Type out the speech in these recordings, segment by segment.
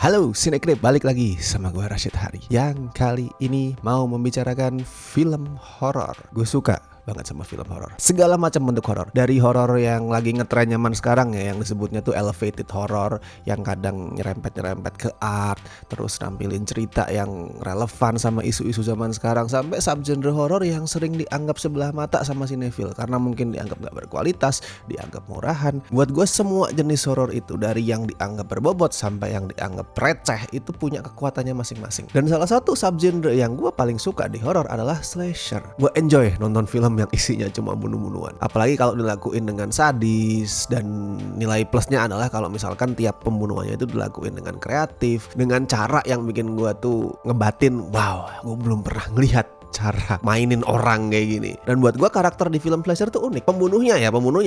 Halo Sinekrip, balik lagi sama gue Rashid Hari yang kali ini mau membicarakan film horor. Gue suka banget sama film horor, segala macam bentuk horor, dari horor yang lagi ngetren zaman sekarang ya, yang disebutnya tuh elevated horror, yang kadang nyerempet ke art, terus nampilin cerita yang relevan sama isu-isu zaman sekarang, sampai subgenre horor yang sering dianggap sebelah mata sama sinefil karena mungkin dianggap gak berkualitas, dianggap murahan. Buat gue semua jenis horor itu, dari yang dianggap berbobot sampai yang dianggap receh, itu punya kekuatannya masing-masing. Dan salah satu subgenre yang gue paling suka di horor adalah slasher. Gue enjoy nonton film yang isinya cuma bunuh-bunuhan, apalagi kalau dilakuin dengan sadis. Dan nilai plusnya adalah kalau misalkan tiap pembunuhannya itu dilakuin dengan kreatif, dengan cara yang bikin gue tuh ngebatin, wow, gue belum pernah ngelihat cara mainin orang kayak gini. Dan buat gua karakter di film slasher tuh unik. Pembunuhnya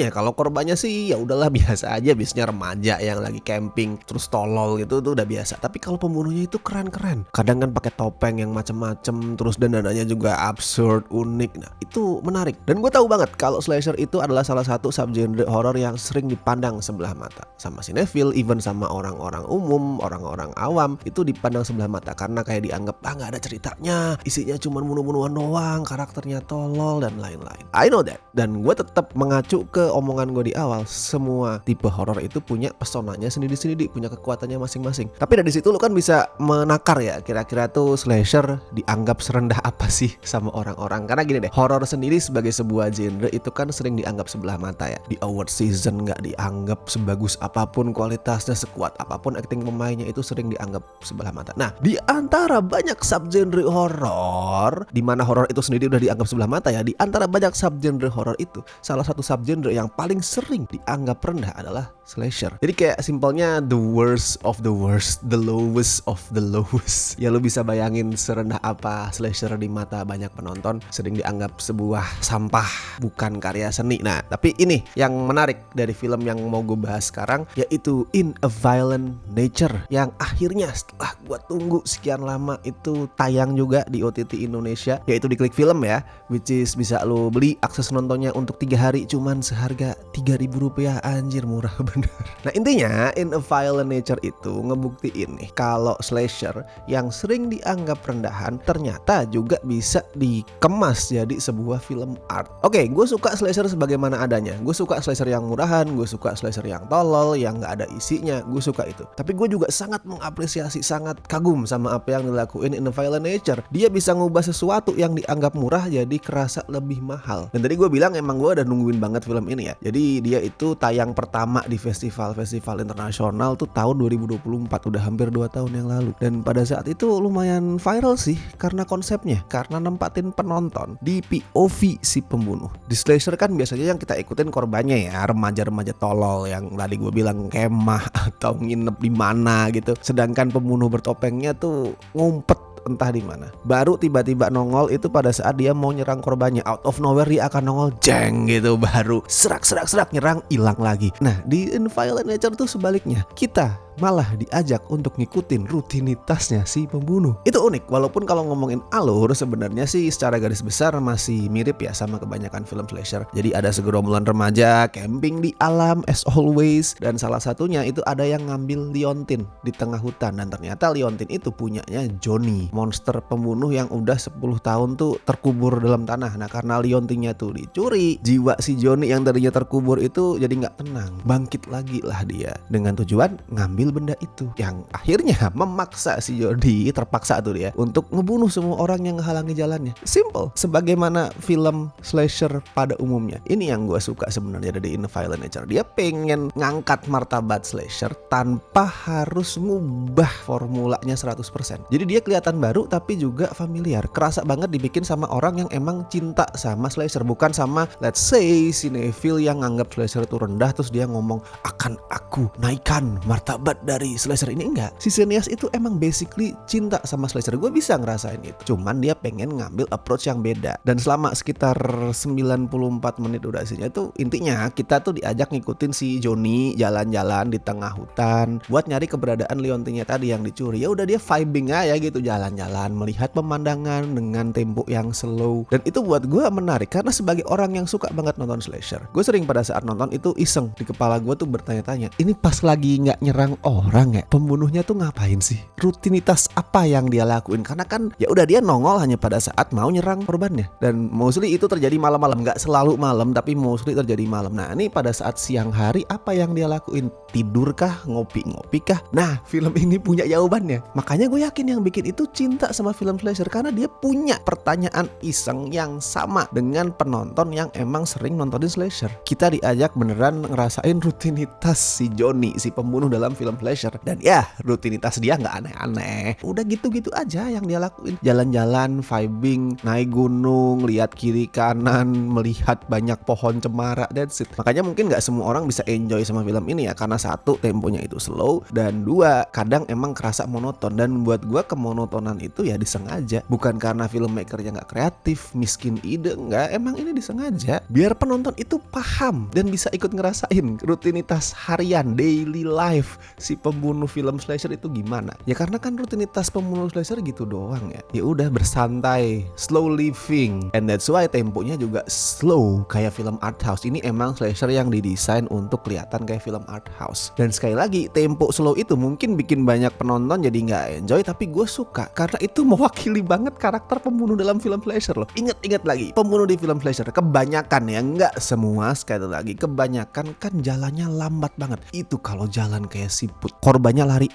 kalau korbannya sih ya udahlah biasa aja, biasanya remaja yang lagi camping terus tolol gitu tuh udah biasa. Tapi kalau pembunuhnya itu keren-keren. Kadang kan pakai topeng yang macem-macem, terus dandananya juga absurd, unik. Nah, itu menarik. Dan gue tahu banget kalau slasher itu adalah salah satu subgenre horor yang sering dipandang sebelah mata sama sinefil, even sama orang-orang umum, orang-orang awam, itu dipandang sebelah mata karena kayak dianggap nggak ada ceritanya, isinya cuma bunuh-bunuhan doang, karakternya tolol dan lain-lain. I know that. Dan gue tetap mengacu ke omongan gue di awal, semua tipe horor itu punya pesonanya sendiri-sendiri, punya kekuatannya masing-masing. Tapi dari situ lo kan bisa menakar ya, kira-kira tuh slasher dianggap serendah apa sih sama orang-orang. Karena gini deh, horor sendiri sebagai sebuah genre itu kan sering dianggap sebelah mata ya. Di award season nggak dianggap sebagus apapun kualitasnya, sekuat apapun acting pemainnya, itu sering dianggap sebelah mata. Nah, di antara banyak subgenre horor, di mana horor itu sendiri udah dianggap sebelah mata ya, di antara banyak subgenre horor itu, salah satu subgenre yang paling sering dianggap rendah adalah slasher. Jadi kayak simpelnya the worst of the worst, the lowest of the lowest. Ya lo bisa bayangin serendah apa slasher di mata banyak penonton, sering dianggap sebuah sampah, bukan karya seni. Nah, tapi ini yang menarik dari film yang mau gue bahas sekarang, yaitu In a Violent Nature, yang akhirnya setelah gue tunggu sekian lama itu tayang juga di OTT Indonesia, yaitu di Klik Film ya, which is bisa lo beli akses nontonnya untuk 3 hari cuman seharga Rp3.000. Anjir, murah bener. Nah, intinya In a Violent Nature itu ngebuktiin nih kalau slasher yang sering dianggap rendahan ternyata juga bisa dikemas jadi sebuah film art. Oke, gue suka slasher sebagaimana adanya. Gue suka slasher yang murahan, gue suka slasher yang tolol, yang gak ada isinya, gue suka itu. Tapi gue juga sangat mengapresiasi, sangat kagum sama apa yang dilakuin In a Violent Nature. Dia bisa ngubah sesuatu yang dianggap murah jadi kerasa lebih mahal. Dan tadi gue bilang emang gue udah nungguin banget film ini ya. Jadi dia itu tayang pertama di festival internasional tuh tahun 2024, udah hampir 2 tahun yang lalu. Dan pada saat itu lumayan viral sih karena konsepnya, karena nempatin penonton di POV si pembunuh. Di slasher kan biasanya yang kita ikutin korbannya ya, remaja-remaja tolol yang tadi gue bilang kemah atau nginep di mana gitu. Sedangkan pembunuh bertopengnya tuh ngumpet entah di mana. Baru tiba-tiba nongol itu pada saat dia mau nyerang korbannya. Out of nowhere dia akan nongol, jeng gitu, baru serak nyerang, hilang lagi. Nah, di In Violent Nature tuh sebaliknya. Kita malah diajak untuk ngikutin rutinitasnya si pembunuh. Itu unik, walaupun kalau ngomongin alur sebenarnya sih secara garis besar masih mirip ya sama kebanyakan film slasher. Jadi ada segerombolan remaja camping di alam as always, dan salah satunya itu ada yang ngambil liontin di tengah hutan, dan ternyata liontin itu punyanya Johnny, monster pembunuh yang udah 10 tahun tuh terkubur dalam tanah. Nah, karena liontinnya tuh dicuri, jiwa si Johnny yang tadinya terkubur itu jadi nggak tenang, bangkit lagi lah dia dengan tujuan ngambil benda itu, yang akhirnya memaksa si Johnny, terpaksa tuh dia untuk ngebunuh semua orang yang ngehalangi jalannya. Simple, sebagaimana film slasher pada umumnya. Ini yang gue suka sebenarnya dari In a Violent Nature. Dia pengen ngangkat martabat slasher tanpa harus ngubah formulanya 100%. Jadi dia kelihatan baru tapi juga familiar. Kerasa banget dibikin sama orang yang emang cinta sama slasher, bukan sama let's say sinefil yang nganggap slasher itu rendah terus dia ngomong akan aku naikkan martabat dari slasher ini. Enggak, si Cineast itu emang basically cinta sama slasher. Gue bisa ngerasain itu, cuman dia pengen ngambil approach yang beda. Dan selama sekitar 94 menit durasinya itu intinya kita tuh diajak ngikutin si Johnny jalan-jalan di tengah hutan buat nyari keberadaan liontinnya tadi yang dicuri. Ya udah, dia vibing aja gitu, jalan-jalan melihat pemandangan dengan tempo yang slow. Dan itu buat gue menarik karena sebagai orang yang suka banget nonton slasher, gue sering pada saat nonton itu iseng di kepala gue tuh bertanya-tanya, ini pas lagi nggak nyerang orang ya, pembunuhnya tuh ngapain sih? Rutinitas apa yang dia lakuin? Karena kan ya udah dia nongol hanya pada saat mau nyerang korbannya. Dan mostly itu terjadi malam-malam, nggak selalu malam tapi mostly terjadi malam. Nah ini pada saat siang hari apa yang dia lakuin? Tidur kah? Ngopi-ngopi kah? Nah film ini punya jawabannya. Makanya gue yakin yang bikin itu cinta sama film slasher, karena dia punya pertanyaan iseng yang sama dengan penonton yang emang sering nontonin slasher. Kita diajak beneran ngerasain rutinitas si Johnny, si pembunuh dalam film slasher. Dan ya rutinitas dia nggak aneh-aneh, udah gitu-gitu aja yang dia lakuin. Jalan-jalan, vibing, naik gunung, lihat kiri kanan, melihat banyak pohon cemara, that's it. Makanya mungkin nggak semua orang bisa enjoy sama film ini ya, karena satu, temponya itu slow, dan dua, kadang emang kerasa monoton. Dan buat gua kemonotonan itu ya disengaja, bukan karena filmmakernya nggak kreatif, miskin ide, nggak, emang ini disengaja biar penonton itu paham dan bisa ikut ngerasain rutinitas harian, daily life si pembunuh film slasher itu gimana. Ya karena kan rutinitas pembunuh slasher gitu doang ya. Ya udah bersantai, slow living, and that's why temponya juga slow kayak film art house. Ini emang slasher yang didesain untuk kelihatan kayak film art house. Dan sekali lagi, tempo slow itu mungkin bikin banyak penonton jadi nggak enjoy, tapi gue suka karena itu mewakili banget karakter pembunuh dalam film slasher loh. Ingat lagi, pembunuh di film slasher kebanyakan ya, nggak semua, sekali lagi kebanyakan kan jalannya lambat banget. Itu kalau jalan kayak siput, korbannya lari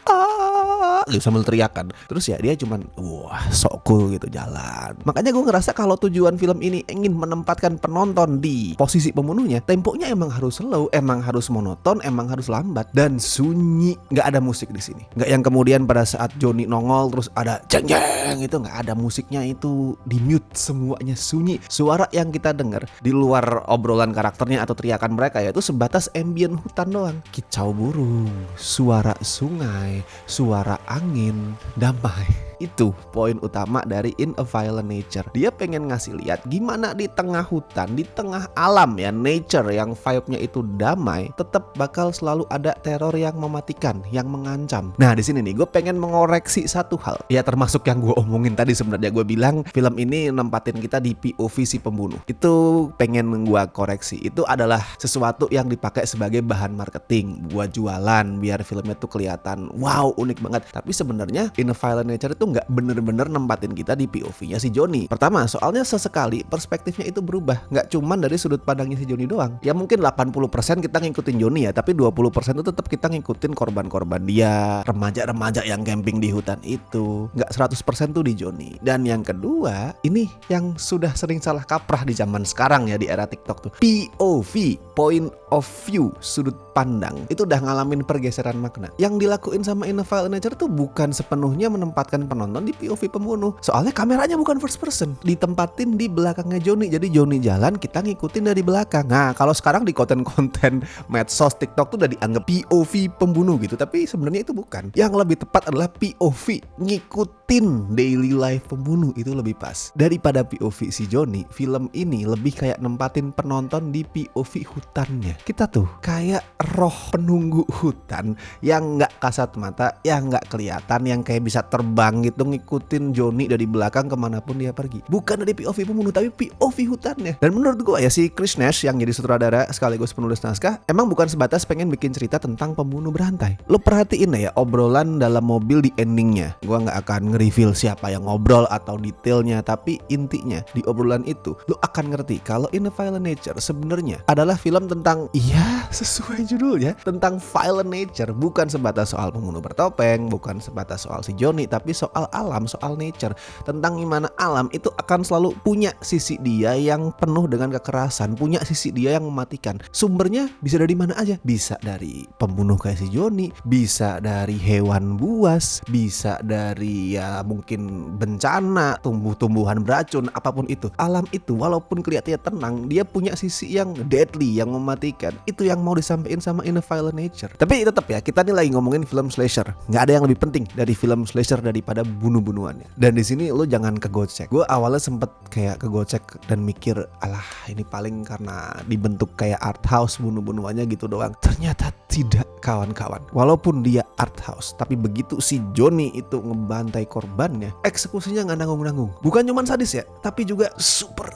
gitu sambil teriakan, terus ya dia cuman wah sok cool gitu jalan. Makanya gue ngerasa kalau tujuan film ini ingin menempatkan penonton di posisi pembunuhnya, temponya emang harus slow, emang harus monoton, emang harus lambat dan sunyi. Nggak ada musik di sini, nggak yang kemudian pada saat Johnny nongol terus ada jeng jeng, itu nggak ada musiknya, itu di mute, semuanya sunyi. Suara yang kita dengar di luar obrolan karakternya atau teriakan mereka ya itu sebatas ambient hutan doang, kicau burung, suara sungai, suara angin, damai. Itu poin utama dari In a Violent Nature. Dia pengen ngasih lihat gimana di tengah hutan, di tengah alam ya, nature yang vibe-nya itu damai, tetap bakal selalu ada teror yang mematikan, yang mengancam. Nah di sini nih gue pengen mengoreksi satu hal. Ya termasuk yang gue omongin tadi sebenarnya, gue bilang film ini nempatin kita di POV si pembunuh. Itu pengen gue koreksi. Itu adalah sesuatu yang dipakai sebagai bahan marketing buat jualan, biar filmnya tuh kelihatan wow unik banget. Tapi sebenarnya In a Violent Nature itu nggak bener-bener nempatin kita di POV-nya si Johnny. Pertama, soalnya sesekali perspektifnya itu berubah, nggak cuman dari sudut pandangnya si Johnny doang. Ya mungkin 80% kita ngikutin Johnny ya, tapi 20% itu tetap kita ngikutin korban-korban dia, remaja-remaja yang camping di hutan itu. Nggak 100% tuh di Johnny. Dan yang kedua, ini yang sudah sering salah kaprah di zaman sekarang ya, di era TikTok tuh. POV, point of view, sudut pandang, itu udah ngalamin pergeseran makna. Yang dilakuin sama In a Violent Nature tuh bukan sepenuhnya menempatkan penonton di POV pembunuh. Soalnya kameranya bukan first person, ditempatin di belakangnya Johnny. Jadi Johnny jalan, kita ngikutin dari belakang. Nah, kalau sekarang di konten-konten medsos TikTok tuh udah dianggap POV pembunuh gitu, tapi sebenarnya itu bukan. Yang lebih tepat adalah POV ngikutin daily life pembunuh, itu lebih pas. Daripada POV si Johnny, film ini lebih kayak nempatin penonton di POV hutannya. Kita tuh kayak roh penunggu hutan yang nggak kasat mata, yang nggak kelihatan, yang kayak bisa terbang gitu ngikutin Johnny dari belakang kemanapun dia pergi. Bukan dari POV pembunuh tapi POV hutannya. Dan menurut gue ya si Chris Nash yang jadi sutradara sekaligus penulis naskah emang bukan sebatas pengen bikin cerita tentang pembunuh berantai. Lo perhatiin ya obrolan dalam mobil di endingnya. Gue nggak akan nge-reveal siapa yang ngobrol atau detailnya, tapi intinya di obrolan itu lo akan ngerti kalau In a Violent Nature sebenarnya adalah film tentang, iya sesuai judulnya, tentang violent nature. Bukan sebatas soal pembunuh bertopeng, bukan sebatas soal si Johnny, tapi soal alam, soal nature. Tentang gimana alam itu akan selalu punya sisi dia yang penuh dengan kekerasan, punya sisi dia yang mematikan. Sumbernya bisa dari mana aja. Bisa dari pembunuh kayak si Johnny, bisa dari hewan buas, bisa dari ya mungkin bencana, tumbuh-tumbuhan beracun, apapun itu. Alam itu walaupun kelihatannya tenang, dia punya sisi yang deadly, yang mematikan. Itu yang mau disampaikan sama In a Violent Nature. Tapi tetap ya, kita nih lagi ngomongin film slasher. Nggak ada yang lebih penting dari film slasher daripada bunuh-bunuhannya. Dan di sini lo jangan kegocek. Gue awalnya sempet kayak kegocek dan mikir, alah ini paling karena dibentuk kayak art house, bunuh-bunuhannya gitu doang. Ternyata tidak, kawan-kawan. Walaupun dia art house, tapi begitu si Johnny itu ngebantai korbannya, eksekusinya nggak nanggung-nanggung. Bukan cuma sadis ya, tapi juga super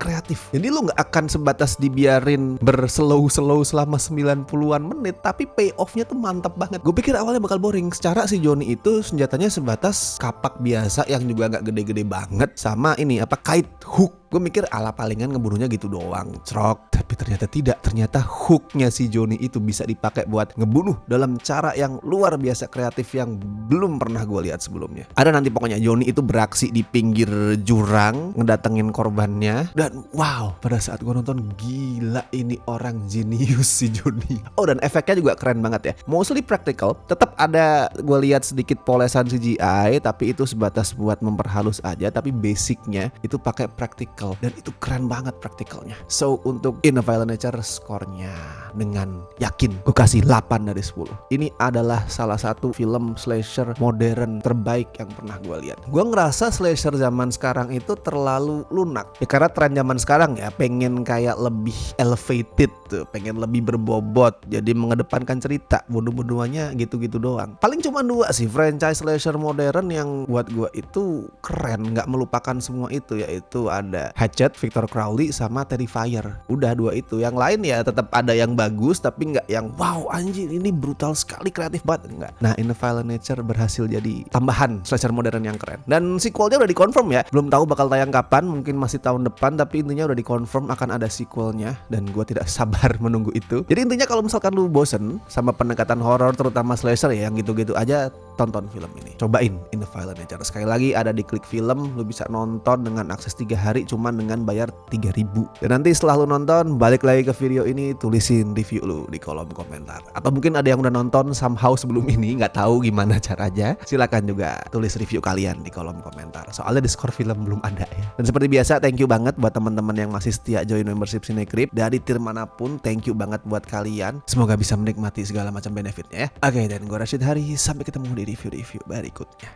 kreatif. Jadi lu nggak akan sebatas dibiarin berslow selama 90-an menit, tapi payoff-nya tuh mantap banget. Gue pikir awalnya bakal boring. Secara si Johnny itu senjatanya sebatas kapak biasa yang juga nggak gede-gede banget, sama ini kite hook. Gue mikir ala palingan ngebunuhnya gitu doang, cerok. Tapi ternyata tidak. Ternyata hooknya si Johnny itu bisa dipakai buat ngebunuh dalam cara yang luar biasa kreatif yang belum pernah gue lihat sebelumnya. Ada nanti pokoknya Johnny itu beraksi di pinggir jurang ngedatengin korbannya, dan wow, pada saat gue nonton, gila ini orang jenius si Johnny. Oh, dan efeknya juga keren banget ya. Mostly practical. Tetap ada gue lihat sedikit polesan CGI, tapi itu sebatas buat memperhalus aja. Tapi basicnya itu pakai practical, dan itu keren banget praktikalnya. So untuk In a Violent Nature skornya dengan yakin gue kasih 8 dari 10. Ini adalah salah satu film slasher modern terbaik yang pernah gue lihat. Gue ngerasa slasher zaman sekarang itu terlalu lunak ya, karena tren zaman sekarang ya pengen kayak lebih elevated tuh, pengen lebih berbobot, jadi mengedepankan cerita. Bunuh-bunuhannya gitu-gitu doang. Paling cuma 2 sih franchise slasher modern yang buat gue itu keren, nggak melupakan semua itu, yaitu ada Hatchet, Victor Crowley, sama Terrifier. Udah 2 itu. Yang lain ya tetap ada yang bagus, tapi nggak yang wow anjir ini brutal sekali, kreatif banget, enggak. Nah, In a Violent Nature berhasil jadi tambahan slasher modern yang keren. Dan sequelnya udah dikonfirm ya. Belum tahu bakal tayang kapan, mungkin masih tahun depan, tapi intinya udah dikonfirm akan ada sequelnya, dan gue tidak sabar menunggu itu. Jadi intinya kalau misalkan lu bosen sama pendekatan horor terutama slasher ya yang gitu-gitu aja, tonton film ini. Cobain In a Violent Nature. Sekali lagi ada di Klik Film, lu bisa nonton dengan akses 3 hari cuman dengan bayar 3.000. Dan nanti setelah lu nonton, balik lagi ke video ini, tulisin review lu di kolom komentar. Atau mungkin ada yang udah nonton somehow sebelum ini, nggak tahu gimana caranya, silakan juga tulis review kalian di kolom komentar. Soalnya di skor film belum ada ya. Dan seperti biasa, thank you banget buat teman-teman yang masih setia join membership Cinecrip. Dari tier manapun, thank you banget buat kalian. Semoga bisa menikmati segala macam benefitnya ya. Oke, dan gue Rashid Hari, sampai ketemu di review-review berikutnya.